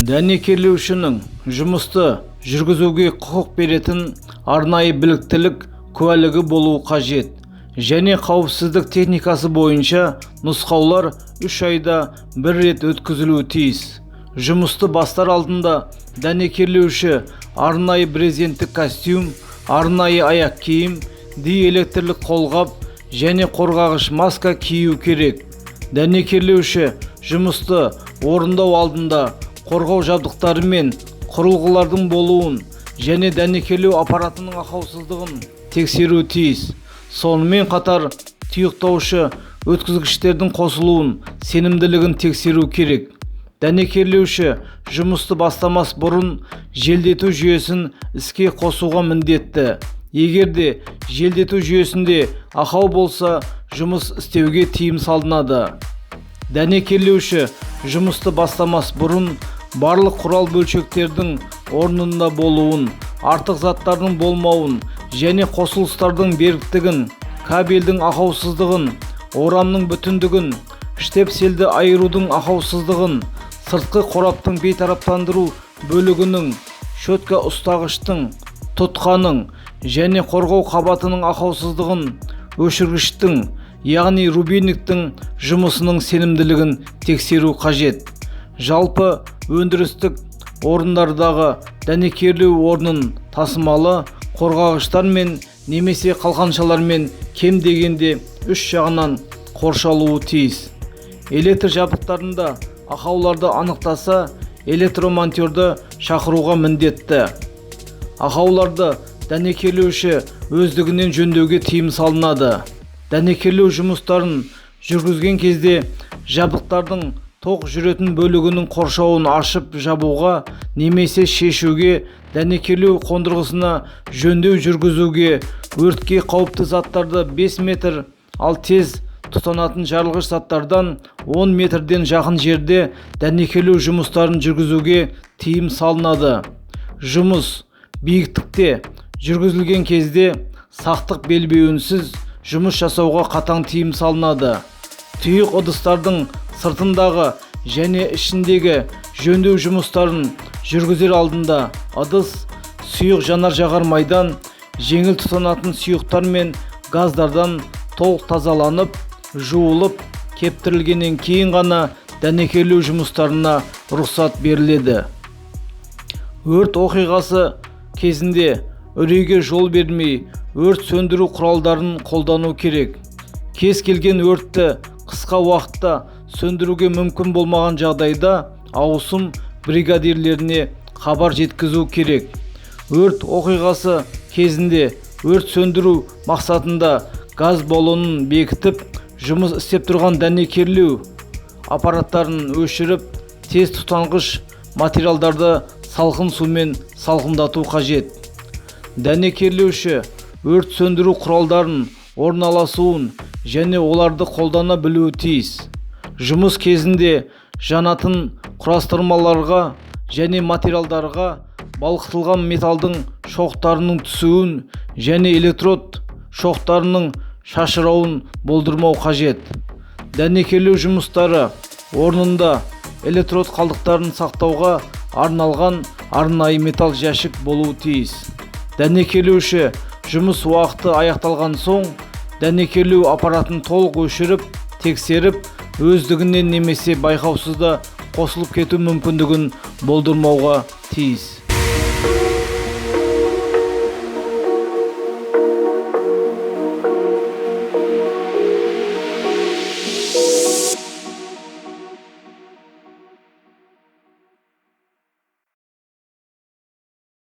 Дәнекерлеушінің жұмысты жүргізуге құқық беретін арнайы біліктілік куәлігі болуы қажет және қауіпсіздік техникасы бойынша нұсқаулар 3 айда бір рет өткізілуі тиіс. Жұмысты бастар алдында дәнекерлеуші арнайы брезенттік костюм, арнайы аяқ киім, диэлектрлік қолғап және қорғағыш маска кию керек. Дәнекерлеуші жұмысты орындау алдында қорғау жабдықтары мен құрылғылардың болуын және дәнекерлеу аппаратының ақаусыздығын тексеру тиіс. Сонымен қатар тұйықтаушы өткізгіштердің қосылуын сенімділігін тексеру керек. Дәнекерлеуші жұмысты бастамас бұрын желдету жүйесін іске қосуға міндетті. Егер де желдету жүйесінде ақау болса, жұмыс істеуге тыйым салынады. Дәнекерлеуші жұмысты бастамас бұрын барлық құрал бөлшектердің орнында болуын, артық заттардың болмауын және қосылыстардың беріктігін, кабельдің ақаусыздығын, орамның бүтіндігін, штепсельді айырудың ақаусыздығын, сыртқы қораптың бейтараптандыру бөлігінің, шөтка ұстағыштың, тұтқаның және қорғау қабатының ақаусыздығын, өшіргіштің, яғни рубильниктің жұмысының сенімділігін тексеру қажет. Жалпы өндірістік орындардағы дәнекерлеу орнын тасымалы қорғағыштар мен немесе қалқаншалармен кем дегенде 3 жағынан қоршалуы тиіс. Электр жабдықтарында ақауларды анықтаса, электромонтерді шақыруға міндетті. Ақауларды дәнекерлеуші өздігінен жөндеуге тыйым салынады. Дәнекерлеу жұмыстарын жүргізген кезде жабдықтардың тоқ жүретін бөлігінің қоршауын ашып жабуға немесе шешуге, дәнекерлеу қондырғысына жөндеу жүргізуге, өртке қауіпті заттарды 5 метр, ал тез тұтанатын жарылғыш заттардан 10 метрден жақын жерде дәнекерлеу жұмыстарын жүргізуге тыйым салынады. Жұмыс биіктікте жүргізілген кезде сақтық белбеуінсіз жұмыс жасауға қатаң тыйым салынады. Тұйық ыдыстардың сыртындағы және ішіндегі жөндеу жұмыстарын жүргізер алдында ыдыс сұйық жанар-жағар майдан, жеңіл тұтанатын сұйықтар мен газдардан толық тазаланып, жуылып, кептірілгеннен кейін ғана дәнекерлеу жұмыстарына рұқсат беріледі. Өрт оқиғасы кезінде үрейге жол бермей, өрт сөндіру құралдарын қолдану керек. Кез келген өртті қысқа уақытта сөндіруге мүмкін болмаған жағдайда ауысым бригадирлеріне хабар жеткізу керек. Өрт оқиғасы кезінде өрт сөндіру мақсатында газ баллонын бекітіп, жұмыс істеп тұрған дәнекерлеу аппараттарын өшіріп, тез тұтанғыш материалдарды салқын сумен салқындату қажет. Дәнекерлеуші өрт сөндіру құралдарын орналасуын және оларды қолдана білуі тиіс. Жұмыс кезінде жанатын құрастырмаларға және материалдарға балқытылған металдың шоқтарының түсуін және электрод шоқтарының шашырауын болдырмау қажет. Дәнекерлеу жұмыстары орнында электрод қалдықтарын сақтауға арналған арнайы металл жәшік болуы тиіс. Дәнекерлеуші жұмыс уақыты аяқталған соң дәнекерлеу аппаратын толық өшіріп, тексеріп, өздігінен немесе байқаусызда қосылып кету мүмкіндігін болдырмауға тиіс.